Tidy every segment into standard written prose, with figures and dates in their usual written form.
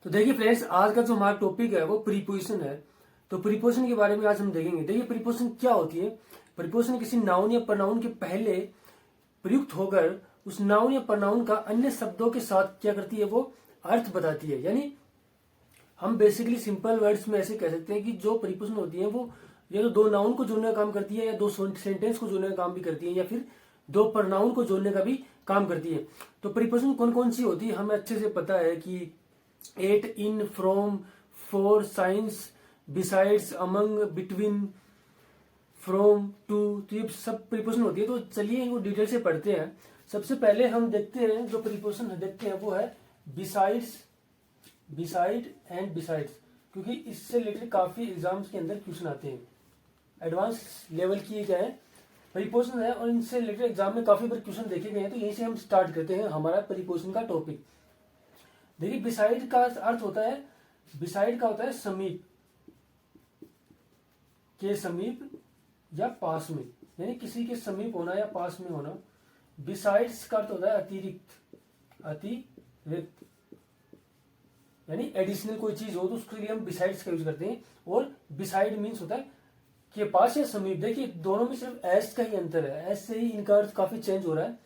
तो देखिए फ्रेंड्स, आज का जो हमारा टॉपिक है वो प्रीपोजिशन है। तो प्रीपोजिशन के बारे में आज हम देखेंगे। देखिए प्रीपोजिशन क्या होती है। प्रीपोजिशन किसी नाउन या प्रनाउन के पहले प्रयुक्त होकर उस नाउन या प्रनाउन का अन्य शब्दों के साथ क्या करती है, वो अर्थ बताती है। यानी हम बेसिकली सिंपल वर्ड्स में ऐसे कह सकते हैं कि जो प्रीपोजिशन होती है वो या तो दो नाउन को जोड़ने का काम करती है, या दो सेंटेंस को जोड़ने का काम भी करती है, या फिर दो प्रनाउन को जोड़ने का भी काम करती है। तो प्रीपोजिशन कौन कौन सी होती है हमें अच्छे से पता है कि at, in, from, for, since, besides, among, between, from, to. तो ये सब प्रीपोजिशन होती है। तो चलिए इनको डिटेल से पढ़ते हैं। सबसे पहले हम देखते हैं जो प्रीपोजिशन देखते हैं वो है बिसाइड्स, बिसाइड एंड बिसाइड्स, क्योंकि इससे रिलेटेड काफी एग्जाम्स के अंदर क्वेश्चन आते हैं। एडवांस लेवल की क्या है, प्रीपोजिशन है, और इनसे रिलेटेड एग्जाम में काफी बार क्वेश्चन देखे गए हैं। तो यहीं से हम स्टार्ट करते हैं हमारा प्रीपोजिशन का टॉपिक। देखिए बिसाइड का अर्थ होता है, बिसाइड का होता है समीप, के समीप या पास में, यानी किसी के समीप होना या पास में होना। बिसाइड्स का अर्थ होता है अतिरिक्त, अतिरिक्त, यानी एडिशनल कोई चीज हो तो उसके लिए हम बिसाइड्स का यूज करते हैं। और बिसाइड मीन्स होता है के पास या समीप। देखिए दोनों में सिर्फ एस का ही अंतर है, एस से ही इनका अर्थ काफी चेंज हो रहा है।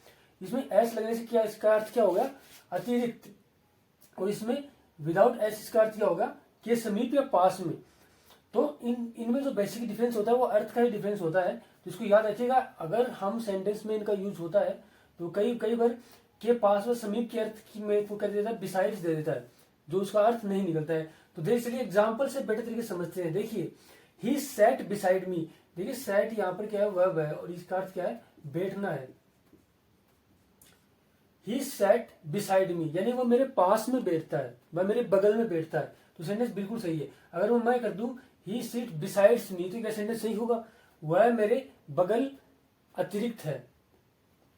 इसमें एस लगने से क्या, इसका अर्थ क्या हो गया, अतिरिक्त, और इसमें विदाउट एस इसका अर्थ क्या होगा, के समीप या पास में। तो इनमें जो बेसिक डिफरेंस होता है वो अर्थ का ही डिफरेंस होता है। तो इसको याद रखिएगा। अगर हम सेंटेंस में इनका यूज होता है तो कई कई बार के पास व समीप के अर्थ में वो कर देता है, बिसाइड्स दे देता है, जो उसका अर्थ नहीं निकलता है। तो देख चलिए एग्जाम्पल से बेटर तरीके से समझते हैं। देखिए ही सैट बिसाइड मी। देखिए सैट यहाँ पर क्या है, वर्ब है, और इसका अर्थ क्या है, बैठना है। ही सैट बिसाइड मी, यानी वो मेरे पास में बैठता है, वह मेरे बगल में बैठता है। तो सेंटेंस बिल्कुल सही है। अगर मैं कर दूं ही सिट बिसाइड्स मी, तो क्या सेंटेंस सही होगा, वह मेरे बगल अतिरिक्त है।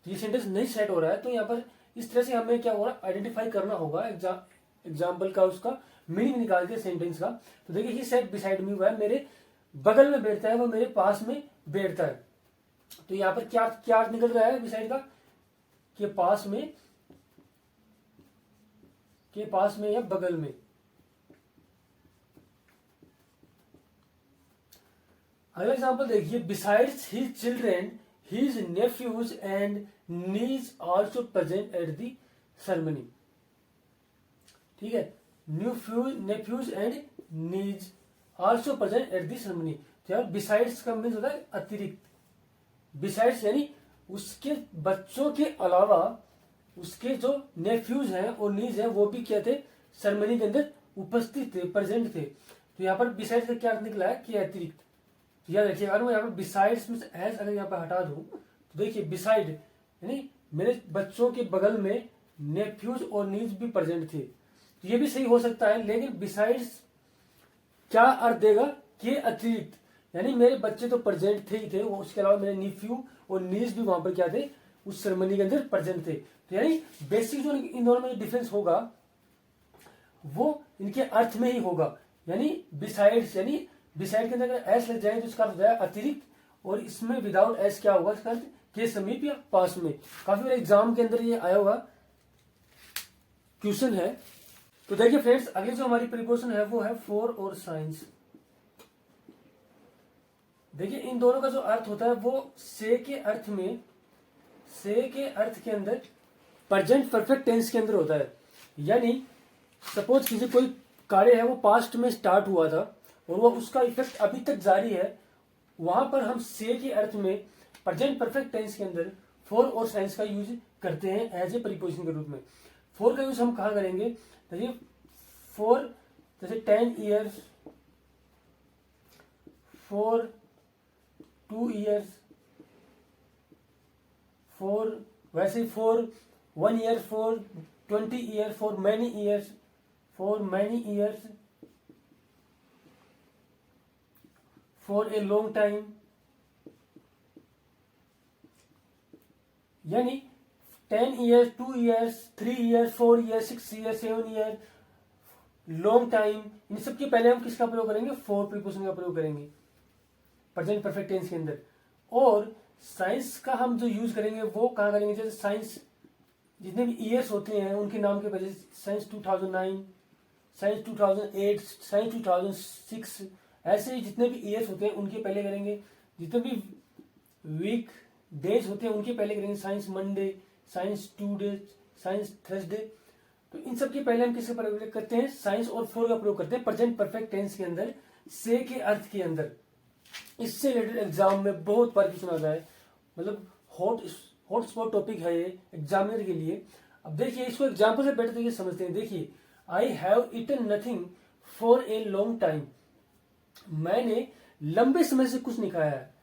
तो ये सेंटेंस नहीं सेट हो रहा है। तो यहाँ पर इस तरह से हमें क्या होगा, आइडेंटिफाई करना होगा एग्जाम्पल का, उसका मीनिंग निकाल के सेंटेंस का। तो देखिए ही सेट बिसाइड मी, वह मेरे बगल में बैठता है, वह मेरे पास में बैठता है। तो यहाँ पर क्या क्या निकल रहा है बिसाइड का, के पास में, के पास में या बगल में। अगला एग्जांपल देखिए, besides his children his nephews and knees also present at the ceremony. ठीक है, nephews and knees also present at the ceremony. तो यार बिसाइड्स का मीन्स होता है अतिरिक्त। बिसाइड्स यानी उसके बच्चों के अलावा उसके जो नेफ्यूज हैं और नीज हैं वो भी क्या थे, सेरेमनी के अंदर उपस्थित थे, प्रेजेंट थे। तो यहाँ पर बिसाइड्स का क्या निकला है, कि अतिरिक्त। तो याद रखिए, अगर मैं यहाँ पर बिसाइड्स में एस अगर यहाँ पर हटा दूं तो देखिए बिसाइड यानी मेरे बच्चों के बगल में नेफ्यूज और नीज भी प्रेजेंट थे। तो ये भी सही हो सकता है, लेकिन बिसाइड्स क्या अर्थ देगा, के अतिरिक्त, यानी मेरे बच्चे तो प्रेजेंट थे ही थे, उसके अलावा मेरे नीफ्यू और नीज भी वहां पर क्या थे, उस सेरेमनी के अंदर प्रेजेंट थे। तो यानी बेसिक जो इन दोनों में जो डिफरेंस होगा वो इनके अर्थ में ही होगा। यानी बिसाइड्स, यानी बिसाइड के अंदर अगर एस लग जाए तो इसका अर्थ हो जाए अतिरिक्त, और इसमें विदाउट एस क्या होगा, इसका अर्थ के समीप या पास में। काफी बार एग्जाम के अंदर ये आया हुआ क्वेश्चन है। तो देखिए फ्रेंड्स, अगली जो हमारी प्रीपोजिशन है वो है फॉर और साइंस। देखिए इन दोनों का जो अर्थ होता है वो से के अर्थ में, से के अर्थ के अंदर प्रेजेंट परफेक्ट टेंस के अंदर होता है। यानी सपोज किसी कोई कार्य है वो पास्ट में स्टार्ट हुआ था और वो उसका इफेक्ट अभी तक जारी है, वहां पर हम से के अर्थ में प्रेजेंट परफेक्ट टेंस के अंदर फॉर और साइंस का यूज करते हैं एज ए प्रीपोजिशन के रूप में। फॉर का यूज हम कहा करेंगे, देखिए फॉर जैसे 10 ईयर्स, फॉर 2 ईयर्स, फॉर वैसे for 1 year, for 20 year, for many years, for many years, for a long time. यानी 10 years, 2 years, 3 years, 4 years, 6 years, 7 year, long time, इन सब के पहले हम किसका प्रयोग करेंगे, फॉर प्रीपोजिशन का प्रयोग करेंगे प्रेजेंट परफेक्ट टेंस के अंदर। और साइंस का हम जो यूज करेंगे वो कहाँ करेंगे, जैसे साइंस जितने भी ईयर्स होते हैं उनके नाम के पहले साइंस 2009, साइंस 2008, साइंस 2006, ऐसे ही जितने भी ईयर्स होते हैं उनके पहले करेंगे, जितने भी वीक डेज होते हैं उनके पहले करेंगे, science Monday, science Tuesday, science Thursday. तो इन सब के पहले हम किसका प्रयोग करते हैं, साइंस और फॉर का प्रयोग करते हैं प्रेजेंट परफेक्ट टेंस के अंदर, से के अर्थ के अंदर। इससे रिलेटेड एग्जाम में बहुत बार क्वेश्चन आता है, मतलब हॉट स्पॉट टॉपिक है ये एग्जामिनर के लिए। अब देखिए इसको एग्जाम्पल से बेटर तरीके से समझते हैं। देखिए, I have eaten nothing for a long time, मैंने लंबे समय से कुछ नहीं खाया है।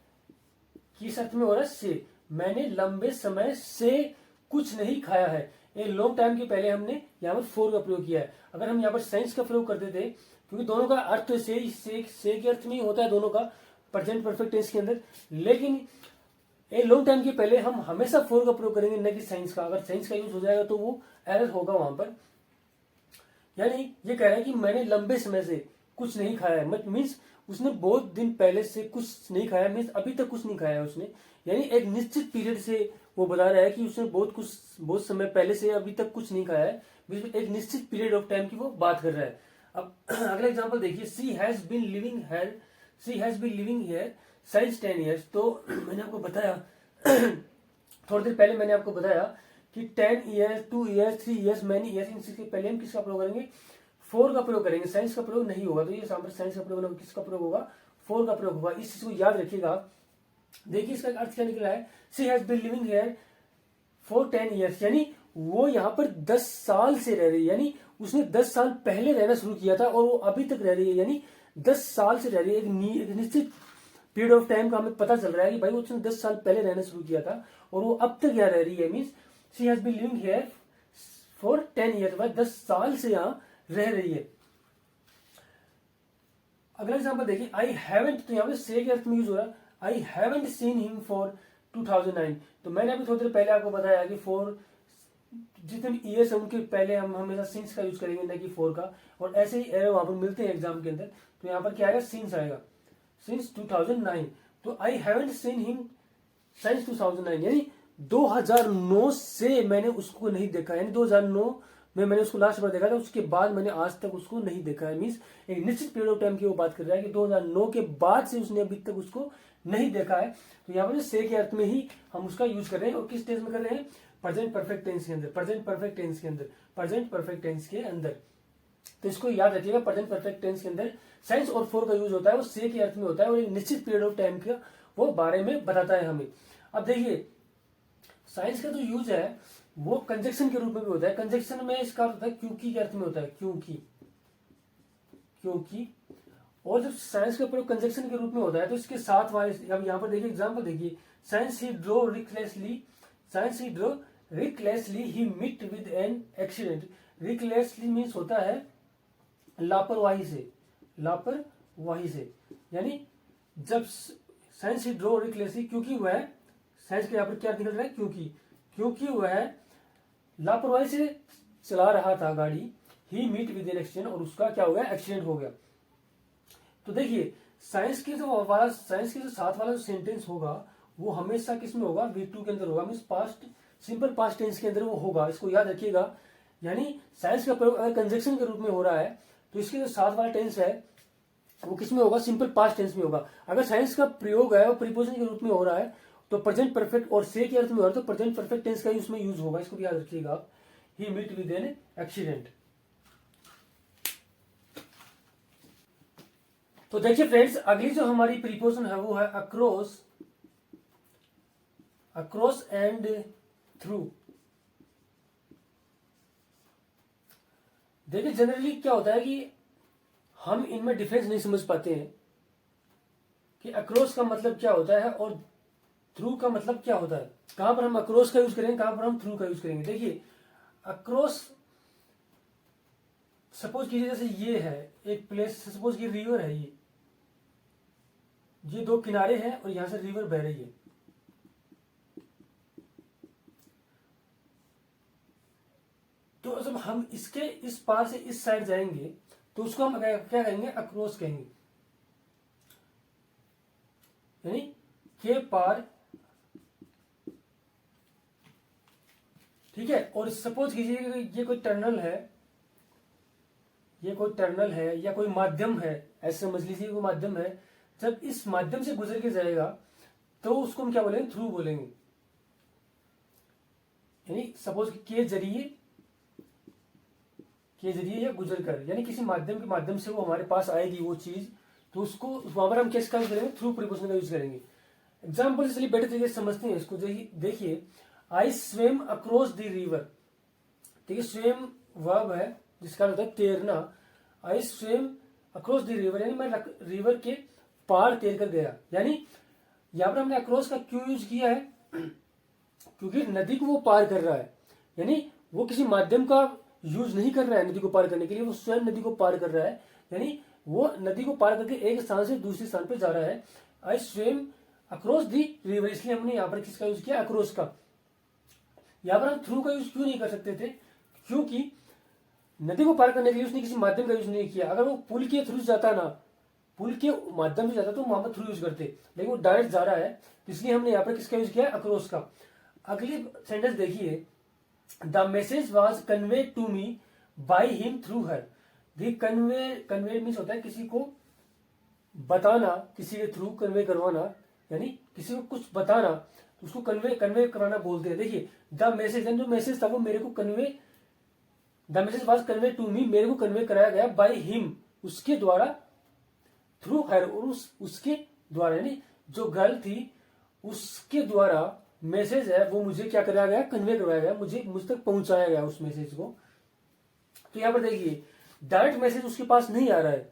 किस अर्थ में हो रहा है, से, मैंने लंबे समय से कुछ नहीं खाया है। ए लॉन्ग टाइम के पहले हमने यहाँ पर फोर का प्रयोग किया है। अगर हम यहाँ पर साइंस का प्रयोग करते थे, क्योंकि दोनों का अर्थ से के अर्थ में ही होता है दोनों का प्रेजेंट परफेक्ट टेंस के अंदर, लेकिन ए लॉन्ग टाइम के पहले हम हमेशा फोर का प्रयोग करेंगे, न कि साइंस का। अगर साइंस का यूज हो जाएगा तो वो एरर होगा वहां पर। यानी ये कह रहा है कि मैंने लंबे समय से कुछ नहीं खाया है, मीन्स उसने बहुत दिन पहले से कुछ नहीं खाया, मीन्स अभी तक कुछ नहीं खाया है उसने। यानी एक निश्चित पीरियड से वो बता रहा है कि उसने बहुत समय पहले से अभी तक कुछ नहीं खाया है, एक निश्चित पीरियड ऑफ टाइम की वो बात कर रहा है। अब अगला एग्जांपल देखिए, she has been living here since 10 years। तो मैंने आपको बताया थोड़ी देर पहले मैंने आपको बताया कि 10 years, 2 years, 3 years, many years, इनके पहले हम किसका प्रयोग करेंगे, फोर का प्रयोग करेंगे, साइंस का प्रयोग नहीं होगा। तो ये साइंस का प्रयोग किसका प्रयोग होगा, फोर का प्रयोग होगा। इस चीज को याद रखिएगा। देखिए इसका अर्थ क्या निकला है, she has been living here for 10 years, यानी वो यहाँ पर 10 साल से रह रही है, यानी उसने 10 साल पहले रहना शुरू किया था और वो अभी तक रह रही है, यानी 10 साल से रह रही है। एक निश्चित पीरियड ऑफ टाइम का हमें पता चल रहा है कि भाई उसने 10 साल पहले रहना शुरू किया था और वो अब तक यहाँ रह रही है। Means she has been living here for 10 years, 10 साल से यहाँ रह रही है। अगला एग्जांपल देखिए, आई हैवेंट, तो यहाँ पे से के अर्थ में यूज हो रहा है, I haven't seen him for 2009। तो मैंने अभी थोड़ी देर पहले आपको बताया कि फॉर जितने भी ईयर्स है उनके पहले हम हमेशा सिंस का यूज करेंगे, न कि फॉर का। और ऐसे ही एरर वहां पर मिलते हैं एग्जाम के अंदर। तो यहाँ पर क्या आएगा, सिंस आएगा, सिंस 2009। तो I haven't seen him science 2009, यानी 2009 से मैंने उसको नहीं देखा, यानी 2009 में मैंने उसको लास्ट बार देखा था, उसके बाद मैंने आज तक उसको नहीं देखा है। मीन्स एक निश्चित पीरियड ऑफ टाइम की वो बात कर रहा है कि 2009 के बाद से उसने अभी तक उसको नहीं देखा है। तो यहाँ पर से के अर्थ में ही हम उसका यूज कर रहे हैं। और किस टेंस में कर रहे हैं, प्रेजेंट परफेक्ट टेंस के अंदर, प्रेजेंट परफेक्ट टेंस के अंदर, प्रेजेंट परफेक्ट टेंस के अंदर। तो इसको याद रखिएगा, प्रेजेंट परफेक्ट टेंस के अंदर साइंस और फॉर का यूज होता है, वो से के अर्थ में होता है और एक निश्चित पीरियड ऑफ टाइम का वो बारे में बताता है हमें। अब देखिए साइंस का जो यूज है वो कंजक्शन के रूप में भी होता है। कंजक्शन में इसका अर्थ होता है क्योंकि के अर्थ में होता है, क्योंकि। और जब साइंस का प्रयोग कंजक्शन के रूप में होता है तो इसके साथ वाले, अब यहाँ पर देखिए एग्जाम्पल देखिए, since he drove recklessly he meet with an accident. Recklessly means होता है लापरवाही से, यानी जब साइंस ही ड्रो रिकलेसली, क्योंकि वह, साइंस के यहाँ पर क्या निकल रहा है, क्योंकि वह लापरवाही से चला रहा था गाड़ी, ही मीट विद एन एक्सीडेंट, और उसका क्या हो गया, एक्सीडेंट हो गया। तो देखिए साइंस के जो साथ वाला जो सेंटेंस होगा वो हमेशा किस में होगा, V2 के अंदर होगा, means past, simple past tense के अंदर वो होगा। इसको याद रखिएगा। यानी साइंस का प्रयोग अगर कंजक्शन के रूप में हो रहा है तो इसके जो साथ वाला टेंस है वो किस में होगा, सिंपल पास्ट टेंस में होगा। अगर साइंस का प्रयोग है वो प्रीपोजिशन के रूप में हो रहा है तो प्रेजेंट परफेक्ट और से के अर्थ में हो रहा है तो प्रेजेंट परफेक्ट टेंस का ही उसमें यूज होगा। इसको भी याद रखिएगा आप, ही मीट विद एन एक्सीडेंट। तो देखिए फ्रेंड्स, अगली जो हमारी प्रीपोजिशन है वो है अक्रॉस एंड थ्रू। देखिए जनरली क्या होता है कि हम इनमें डिफरेंस नहीं समझ पाते हैं कि अक्रॉस का मतलब क्या होता है और थ्रू का मतलब क्या होता है। कहां पर हम अक्रॉस का यूज करेंगे, कहां पर हम थ्रू का यूज करेंगे। देखिए अक्रॉस, सपोज कीजिए जैसे ये है एक प्लेस, सपोज ये रिवर है, ये दो किनारे हैं और यहां से रिवर बह रही है। तो जब हम इसके इस पार से इस साइड जाएंगे तो उसको हम क्या कहेंगे, अक्रॉस कहेंगे, यानी के पार, ठीक है। और सपोज कीजिए ये कोई टनल है, ये कोई टर्नल है या कोई माध्यम है, ऐसे समझ लीजिए कोई माध्यम है, जब इस माध्यम से गुजर के जाएगा तो उसको हम क्या बोलेंगे, थ्रू बोलेंगे। यानी सपोज के जरिए या गुजर कर, यानी किसी माध्यम के माध्यम से वो हमारे पास आएगी वो चीज, तो उसको वहां पर हम किसका यूज करेंगे, थ्रू प्रीपोजिशन का यूज करेंगे। एग्जाम्पल से चलिए बेटर तरीके से समझते हैं इसको। देखिए I swim across the river. देखिए स्विम वर्ब है जिसका अर्थ है तैरना। I swim across the river, यानी मैं रिवर के पार तैर कर गया। यानी यहां पर हमने अक्रॉस का क्यों यूज किया है, क्योंकि नदी को वो पार कर रहा है। यानी वो किसी माध्यम का यूज नहीं कर रहा है नदी को पार करने के लिए, वो स्वयं नदी को पार कर रहा है। यानी वो नदी को पार करके एक स्थान से दूसरे स्थान पर जा रहा है। I swim across the river, इसलिए हमने यहाँ पर किसका यूज किया, अक्रॉस का। यहाँ पर हम थ्रू का यूज क्यों नहीं कर सकते थे, क्योंकि नदी को पार करने के लिए उसने किसी माध्यम का यूज नहीं किया। अगर वो पुल के थ्रू जाता ना, पुल के माध्यम से जाता तो वहां पर थ्रू यूज करते, लेकिन वो डायरेक्ट जा रहा है, इसलिए हमने यहाँ पर किसका यूज किया, अक्रॉस का। अगली सेंटेंस देखिए, the message was convey to me by him through her. Convey means होता है किसी को बताना, किसी के थ्रू कन्वे करवाना, यानी किसी को कुछ बताना, उसको कन्वे कराना बोलते हैं। देखिए द मैसेज, जो मैसेज था वो मेरे को convey, the message was convey to me, मेरे को कन्वे कराया गया बाय हिम, उसके द्वारा, थ्रू हर, और उसके द्वारा, यानी जो गर्ल थी उसके द्वारा मैसेज है वो मुझे क्या कराया गया, कन्वे करवाया गया, मुझ तक पहुंचाया गया उस मैसेज को। तो यहाँ पर देखिए डायरेक्ट मैसेज उसके पास नहीं आ रहा है,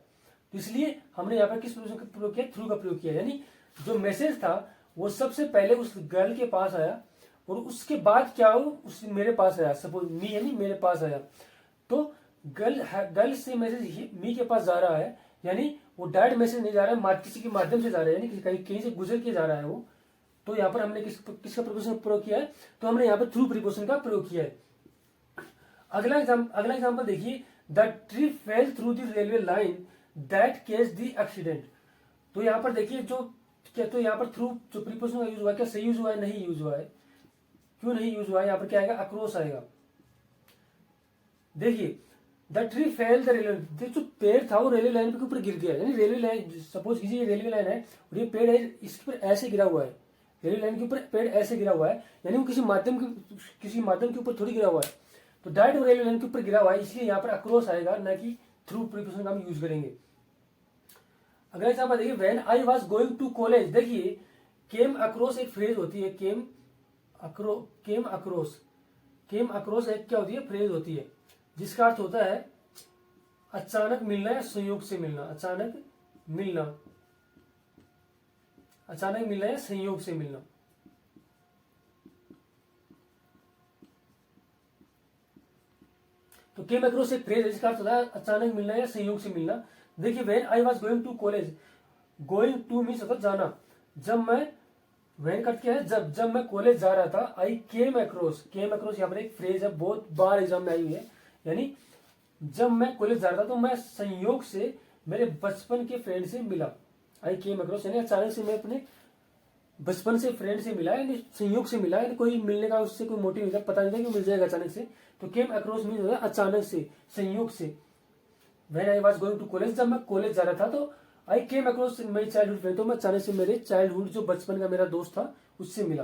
तो इसलिए हमने यहाँ पर किस प्रयोग का प्रयोग किया, थ्रू का प्रयोग किया। यानी जो मैसेज था वो सबसे पहले उस गर्ल के पास आया, और उसके बाद क्या हो, उस मेरे पास आया, सपोज मी, यानी मेरे पास आया। तो गर्ल से मैसेज मी के पास जा रहा है, यानी वो डायरेक्ट मैसेज नहीं जा रहा है, किसी के माध्यम से जा रहा है, यानी कहीं से गुजर के जा रहा है वो। तो यहाँ पर हमने किसका प्रीपोजिशन प्रयोग किया है, तो हमने यहाँ पर थ्रू प्रीपोजिशन का प्रयोग किया है। अगला एग्जाम्पल देखिए, the tree fail through the railway line that case the accident. तो यहाँ पर देखिए तो यहाँ पर थ्रू जो प्रीपोजिशन का यूज हुआ है, क्या सही यूज हुआ है, नहीं यूज हुआ है। क्यों नहीं यूज हुआ है, यहाँ पर क्या आएगा, अक्रॉस आएगा। देखिए the tree fail the railway, जो पेड़ था वो रेलवे लाइन के ऊपर गिर गया। यानी रेलवे लाइन, सपोज कीजिए रेलवे लाइन है और ये पेड़ है, इसके ऊपर ऐसे गिरा हुआ है, रेलवे लाइन के ऊपर पेड़ ऐसे गिरा हुआ है, यानी वो किसी माध्यम के ऊपर थोड़ी गिरा हुआ है, तो डायरेक्ट रेलवे लाइन के ऊपर गिरा हुआ है, इसलिए यहाँ पर अक्रॉस आएगा, ना कि थ्रू प्रीपोजिशन का हम यूज करेंगे। अगला एग्जाम्पल देखिए, when I was going to college. देखिए केम अक्रॉस एक फ्रेज होती है, केम अक्रॉस एक क्या होती है, फ्रेज होती है, जिसका अर्थ होता है अचानक मिलना या संयोग से मिलना। अचानक मिलना या संयोग से मिलना। तो केम अक्रॉस एक फ्रेज है जिसका अर्थ होता है अचानक मिलना या संयोग से मिलना। देखिए when I was going to college, going to means होता जाना। जब मैं, व्हेन कट क्या है, जब मैं कॉलेज जा रहा था, आई केम अक्रॉस यहाँ पर एक फ्रेज है, बहुत बार एग्जाम में आई हुई है। यानी जब मैं कॉलेज जा रहा था तो मैं संयोग से मेरे बचपन के फ्रेंड से मिला। आई केम अक्रॉस, यानी अचानक से मैं अपने बचपन से फ्रेंड से मिला, यानी संयोग से मिला, यानी कोई मिलने का उससे कोई मोटिव नहीं था, पता नहीं था कि मिल जाएगा अचानक से। तो केम अक्रॉस मीन्स होता है अचानक से, संयोग से। When I was going to college, जब मैं कॉलेज जा रहा था, तो I came across my childhood friend, तो मैं अचानक से मेरे चाइल्डहुड, जो बचपन का मेरा दोस्त था, उससे मिला।